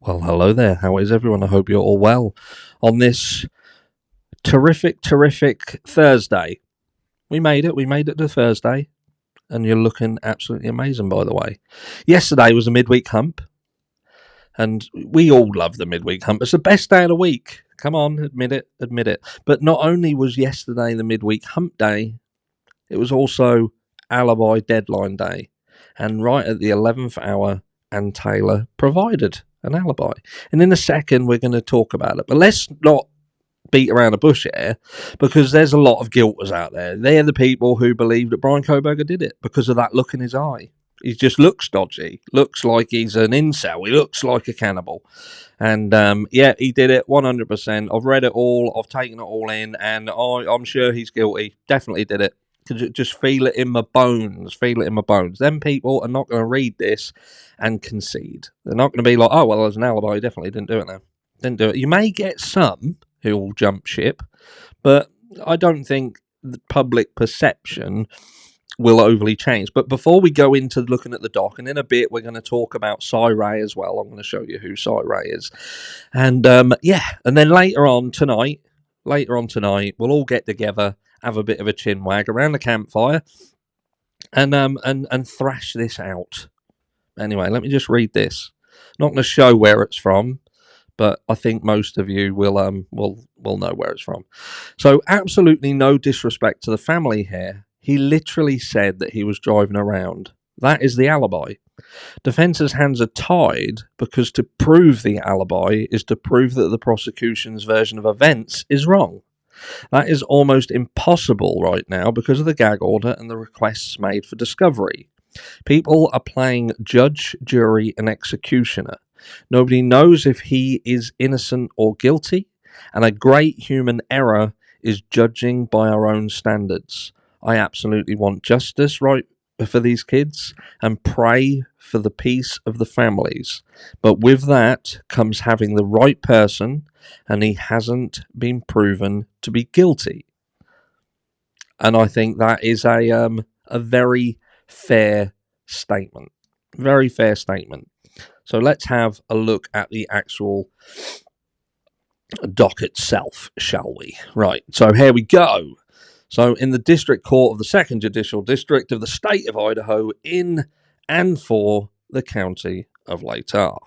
Well, hello there. How is everyone? I hope you're all well on this terrific Thursday. We made it. We made it to Thursday, and you're looking absolutely amazing, by the way. Yesterday was a midweek hump, and we all love the midweek hump. It's the best day of the week. Come on, admit it, admit it. But not only was yesterday the midweek hump day, it was also alibi deadline day. And right at the 11th hour, Ann Taylor provided an alibi. And in a second, we're going to talk about it. But let's not beat around the bush here, because there's a lot of guilters out there. They're the people who believe that Bryan Kohberger did it because of that look in his eye. He just looks dodgy, looks like he's an incel, he looks like a cannibal. And yeah, he did it 100%. I've read it all, I've taken it all in, and I'm sure he's guilty. Definitely did it. Just feel it in my bones. Feel it in my bones. Them people are not going to read this and concede. They're not going to be like, oh, well, there's an alibi. He definitely didn't do it now. Didn't do it. You may get some who will jump ship, but I don't think the public perception will overly change. But before we go into looking at the doc, and in a bit we're going to talk about Cy Ray as well. I'm going to show you who Cy Ray is. And yeah, and then later on tonight, we'll all get together, have a bit of a chin wag around the campfire, and thrash this out. Anyway, let me just read this. Not going to show where it's from, but I think most of you will know where it's from. So, absolutely no disrespect to the family here. He literally said that he was driving around. That is the alibi. Defence's hands are tied because to prove the alibi is to prove that the prosecution's version of events is wrong. That is almost impossible right now because of the gag order and the requests made for discovery. People are playing judge, jury, and executioner. Nobody knows if he is innocent or guilty, and a great human error is judging by our own standards. I absolutely want justice right for these kids and pray for the peace of the families. But with that comes having the right person, and he hasn't been proven to be guilty. And I think that is a very fair statement. Very fair statement. So let's have a look at the actual doc itself, shall we? Right, so here we go. So in the District Court of the 2nd Judicial District of the State of Idaho, in and for the County of Latah.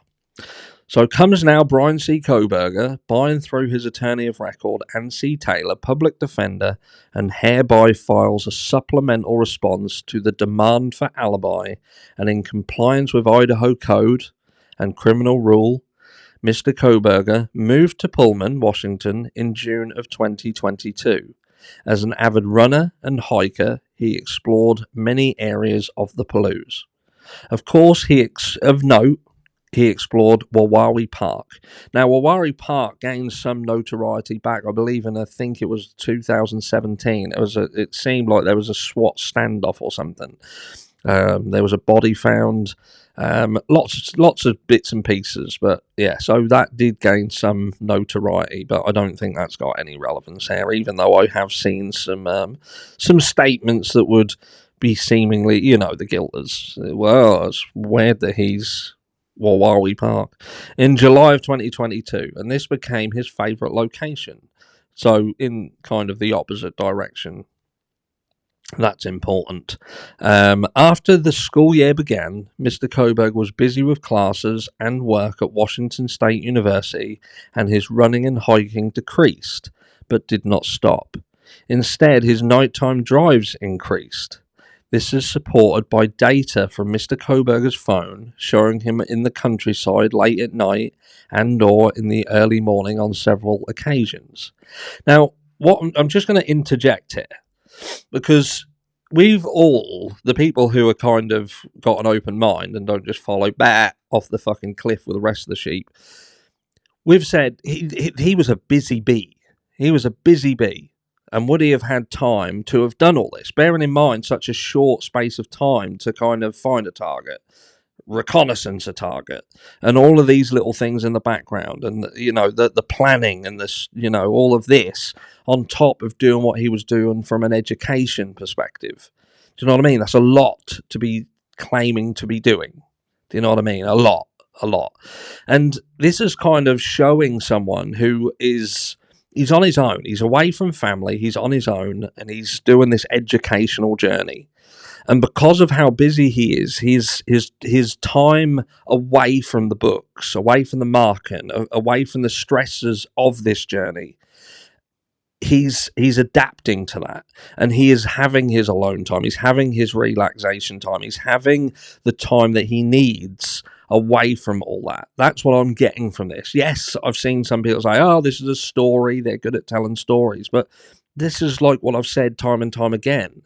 So comes now Bryan C. Kohberger, by and through his attorney of record, Ann C. Taylor, public defender, and hereby files a supplemental response to the demand for alibi, and in compliance with Idaho Code and criminal rule, Mr. Kohberger moved to Pullman, Washington in June of 2022. As an avid runner and hiker, he explored many areas of the Palouse. Of course, he explored Wawawi Park. Now, Wawawi Park gained some notoriety back, I believe, I think it was 2017. It seemed like there was a SWAT standoff or something. There was a body found. Lots of bits and pieces, but yeah, so that did gain some notoriety, but I don't think that's got any relevance here, even though I have seen some statements that would be seemingly, the guilters. Well, it's weird that he's Wawawi Park in July of 2022, and this became his favourite location. So in kind of the opposite direction. That's important. After the school year began, Mr. Kohberger was busy with classes and work at Washington State University, and his running and hiking decreased, but did not stop. Instead, his nighttime drives increased. This is supported by data from Mr. Kohberger's phone, showing him in the countryside late at night and or in the early morning on several occasions. Now, I'm just going to interject here, because we've all, the people who are kind of got an open mind and don't just follow back off the fucking cliff with the rest of the sheep, we've said he was a busy bee. He was a busy bee. And would he have had time to have done all this? Bearing in mind such a short space of time to kind of find a target, reconnaissance a target, and all of these little things in the background, and the planning and this, all of this on top of doing what he was doing from an education perspective. Do you know what I mean? That's a lot to be claiming to be doing. Do you know what I mean? A lot. a lot. And this is kind of showing someone who he's on his own. He's away from family. He's on his own, and he's doing this educational journey. And because of how busy he is, his time away from the books, away from the market, away from the stresses of this journey, he's adapting to that, and he is having his alone time. He's having his relaxation time. He's having the time that he needs away from all that. That's what I'm getting from this. Yes, I've seen some people say, oh, this is a story, they're good at telling stories, but this is like what I've said time and time again.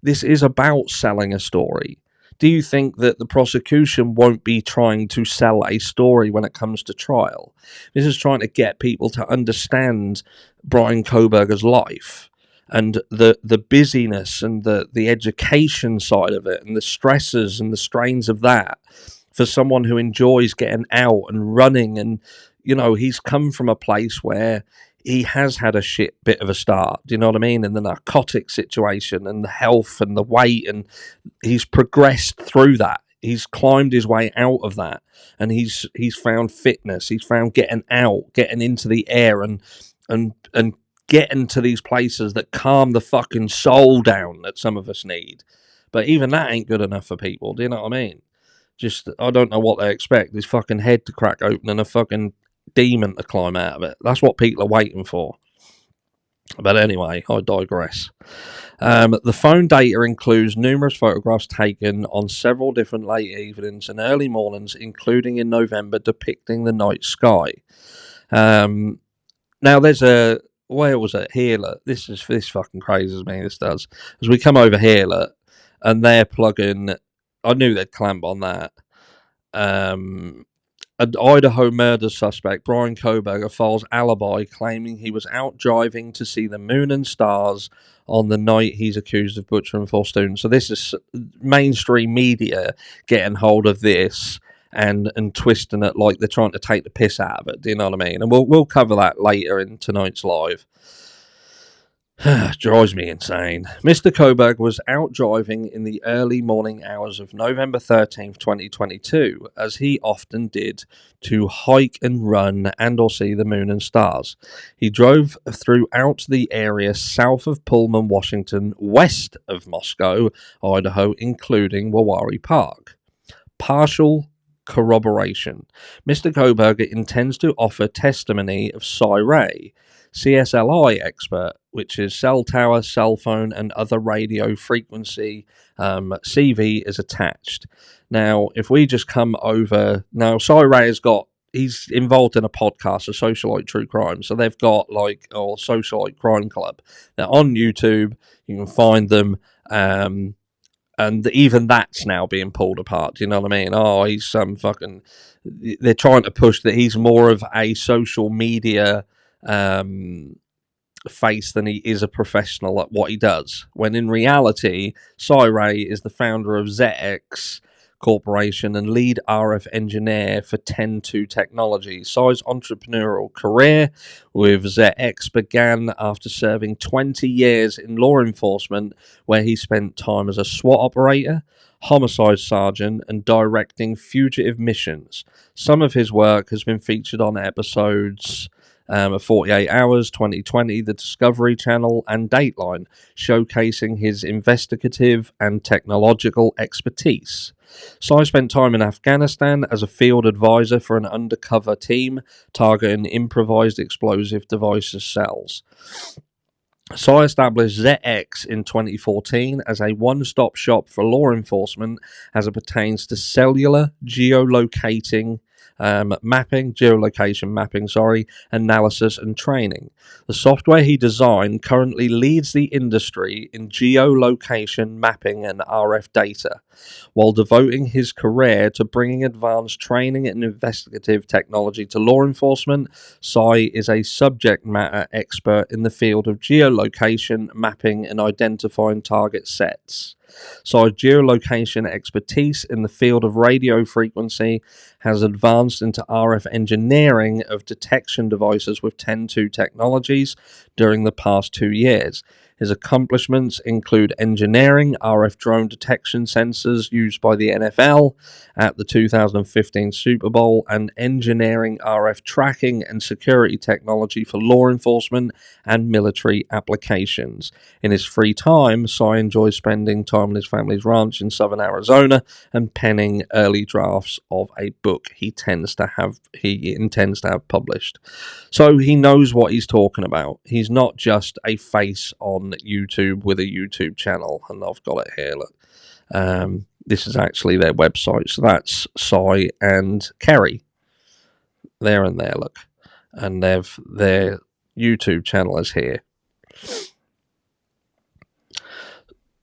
This is about selling a story. Do you think that the prosecution won't be trying to sell a story when it comes to trial? This is trying to get people to understand Bryan Kohberger's life and the busyness and the education side of it and the stresses and the strains of that for someone who enjoys getting out and running. And, you know, he's come from a place where he has had a shit bit of a start, do you know what I mean? And the narcotic situation and the health and the weight, and he's progressed through that. He's climbed his way out of that, and he's found fitness. He's found getting out, getting into the air, and getting to these places that calm the fucking soul down that some of us need. But even that ain't good enough for people. Do you know what I mean? Just, I don't know what they expect. His fucking head to crack open and a fucking demon to climb out of it. That's what people are waiting for. But anyway, I digress. The phone data includes numerous photographs taken on several different late evenings and early mornings, including in November, depicting the night sky. Now there's a, where was it? Here, look. This fucking crazes me. This does. As we come over here, look, and they're plugging. I knew they'd clamp on that. An Idaho murder suspect, Bryan Kohberger, files alibi claiming he was out driving to see the moon and stars on the night he's accused of butchering 4 students. So this is mainstream media getting hold of this and twisting it like they're trying to take the piss out of it. Do you know what I mean? And we'll cover that later in tonight's live. Drives me insane. Mr. Kohberger was out driving in the early morning hours of November 13th, 2022, as he often did, to hike and run and or see the moon and stars. He drove throughout the area south of Pullman, Washington, west of Moscow, Idaho, including Wawari Park. Partial corroboration. Mr. Kohberger intends to offer testimony of Cy Ray, CSLI expert, which is cell tower, cell phone, and other radio frequency. CV is attached. Now, if we just come over, now Cy Ray he's involved in a podcast, a Socialite True Crime. So they've got Socialite Crime Club. They're on YouTube. You can find them. And even that's now being pulled apart. Do you know what I mean? Oh, he's some fucking. They're trying to push that he's more of a social media face than he is a professional at what he does, when in reality Cy Ray is the founder of ZX Corporation and lead RF engineer for 10-2 Technologies. Cy's entrepreneurial career with ZX began after serving 20 years in law enforcement, where he spent time as a SWAT operator, homicide sergeant, and directing fugitive missions. Some of his work has been featured on episodes 48 Hours, 2020, The Discovery Channel, and Dateline, showcasing his investigative and technological expertise. Cy spent time in Afghanistan as a field advisor for an undercover team targeting improvised explosive devices cells. Cy established ZX in 2014 as a one-stop shop for law enforcement as it pertains to cellular geolocation mapping, analysis and training. The software he designed currently leads the industry in geolocation mapping and RF data, while devoting his career to bringing advanced training and investigative technology to law enforcement. Cy is a subject matter expert in the field of geolocation mapping and identifying target sets. Cy's geolocation expertise in the field of radio frequency has advanced into RF engineering of detection devices with 10-2 Technologies during the past 2 years. His accomplishments include engineering RF drone detection sensors used by the NFL at the 2015 Super Bowl and engineering RF tracking and security technology for law enforcement and military applications. In his free time, Cy enjoys spending time on his family's ranch in southern Arizona and penning early drafts of a book he intends to have published. So he knows what he's talking about. He's not just a face on YouTube with a YouTube channel, and I've got it here. Look, this is actually their website. So that's Cy and Kerry. There and there, look, and their YouTube channel is here.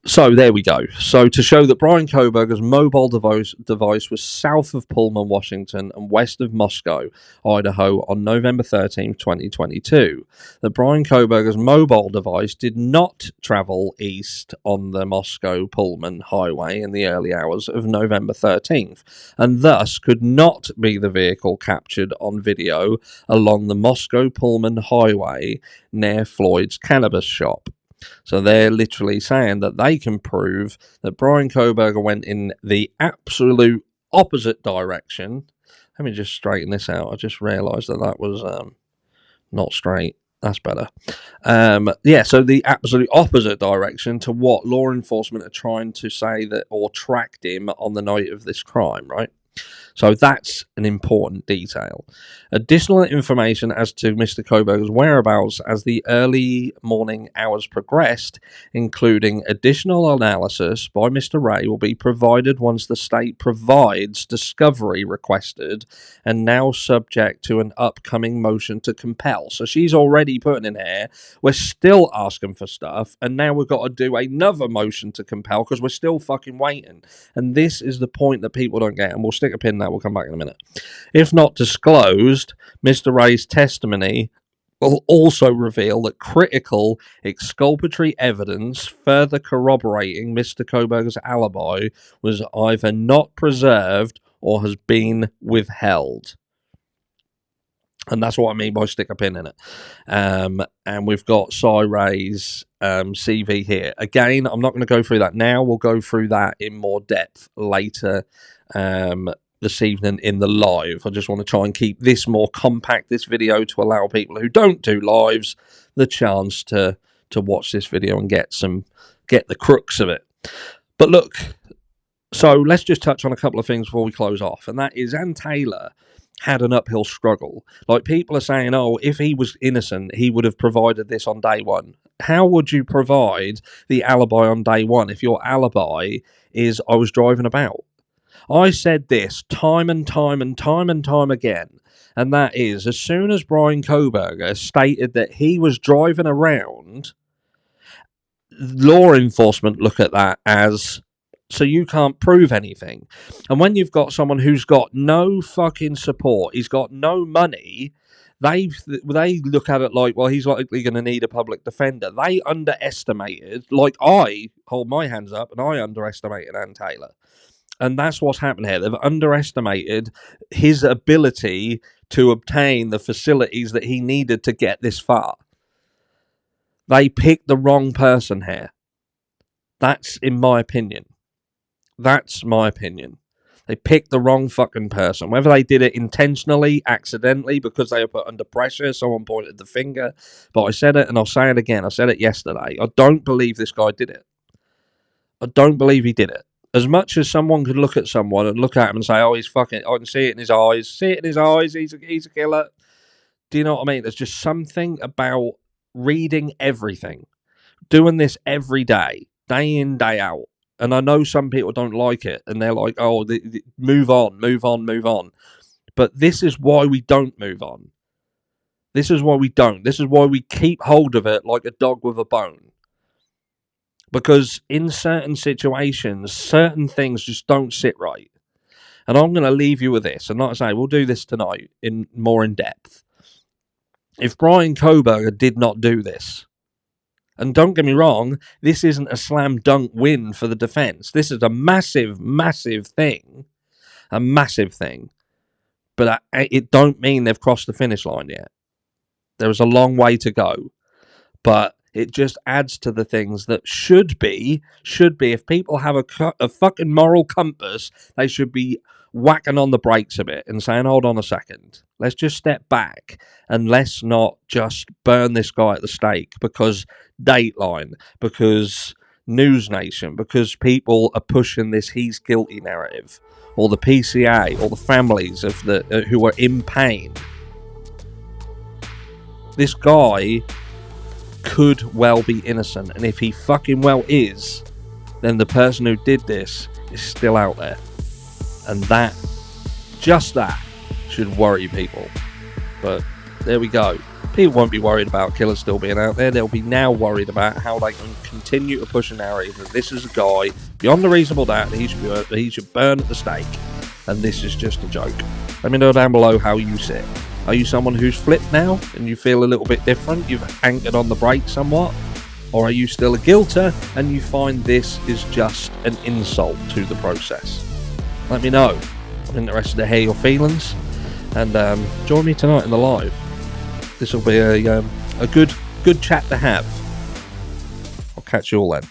So there we go. So to show that Bryan Kohberger's mobile device was south of Pullman, Washington, and west of Moscow, Idaho, on November 13th, 2022. That Bryan Kohberger's mobile device did not travel east on the Moscow-Pullman highway in the early hours of November 13th, and thus could not be the vehicle captured on video along the Moscow-Pullman highway near Floyd's cannabis shop. So they're literally saying that they can prove that Bryan Kohberger went in the absolute opposite direction. Let me just straighten this out. I just realised that was not straight. That's better. So the absolute opposite direction to what law enforcement are trying to say that, or tracked him on the night of this crime, right? So that's an important detail. Additional information as to Mr. Kohberger's whereabouts as the early morning hours progressed, including additional analysis by Mr. Ray, will be provided once the state provides discovery requested and now subject to an upcoming motion to compel. So she's already putting in here, we're still asking for stuff, and now we've got to do another motion to compel because we're still fucking waiting. And this is the point that people don't get, and we'll stick a pin in that. We'll come back in a minute. If not disclosed, Mr. Ray's testimony will also reveal that critical exculpatory evidence further corroborating Mr. Kohberger's alibi was either not preserved or has been withheld. And that's what I mean by stick a pin in it. And we've got Cy Ray's CV here. Again, I'm not going to go through that now. We'll go through that in more depth later this evening in the live. I just want to try and keep this more compact, this video, to allow people who don't do lives the chance to watch this video and get the crux of it. But look, so let's just touch on a couple of things before we close off, and that is Ann Taylor had an uphill struggle. Like, people are saying, oh, if he was innocent, he would have provided this on day one. How would you provide the alibi on day one if your alibi is I was driving about? I said this time and time again, and that is, as soon as Bryan Kohberger stated that he was driving around, law enforcement look at that as, so you can't prove anything. And when you've got someone who's got no fucking support, he's got no money, they look at it like, well, he's likely going to need a public defender. They underestimated, like I hold my hands up, and I underestimated Ann Taylor. And that's what's happened here. They've underestimated his ability to obtain the facilities that he needed to get this far. They picked the wrong person here. That's in my opinion. That's my opinion. They picked the wrong fucking person. Whether they did it intentionally, accidentally, because they were put under pressure, someone pointed the finger. But I said it, and I'll say it again. I said it yesterday. I don't believe this guy did it. I don't believe he did it. As much as someone could look at someone and look at him and say, oh, he's fucking, I can see it in his eyes. See it in his eyes. He's a killer. Do you know what I mean? There's just something about reading everything, doing this every day in, day out. And I know some people don't like it, and they're like, oh, move on. But this is why we don't move on. This is why we don't. This is why we keep hold of it like a dog with a bone. Because in certain situations, certain things just don't sit right. And I'm going to leave you with this. And like I say, we'll do this tonight more in depth. If Bryan Kohberger did not do this, and don't get me wrong, this isn't a slam dunk win for the defense. This is a massive, massive thing. A massive thing. But it don't mean they've crossed the finish line yet. There is a long way to go. But It just adds to the things that should be, if people have a fucking moral compass, they should be whacking on the brakes a bit and saying, hold on a second, let's just step back and let's not just burn this guy at the stake because Dateline, because News Nation, because people are pushing this he's guilty narrative, or the PCA, or the families of the who are in pain. This guy could well be innocent, and if he fucking well is, then the person who did this is still out there, and that, just that, should worry people. But there we go. People won't be worried about killers still being out there. They'll be now worried about how they can continue to push a narrative that this is a guy beyond a reasonable doubt that he should burn at the stake, and this is just a joke. Let me know down below how you sit. Are you someone who's flipped now and you feel a little bit different? You've anchored on the brake somewhat? Or are you still a guilter and you find this is just an insult to the process? Let me know. I'm interested to hear your feelings. And join me tonight in the live. This will be a good chat to have. I'll catch you all then.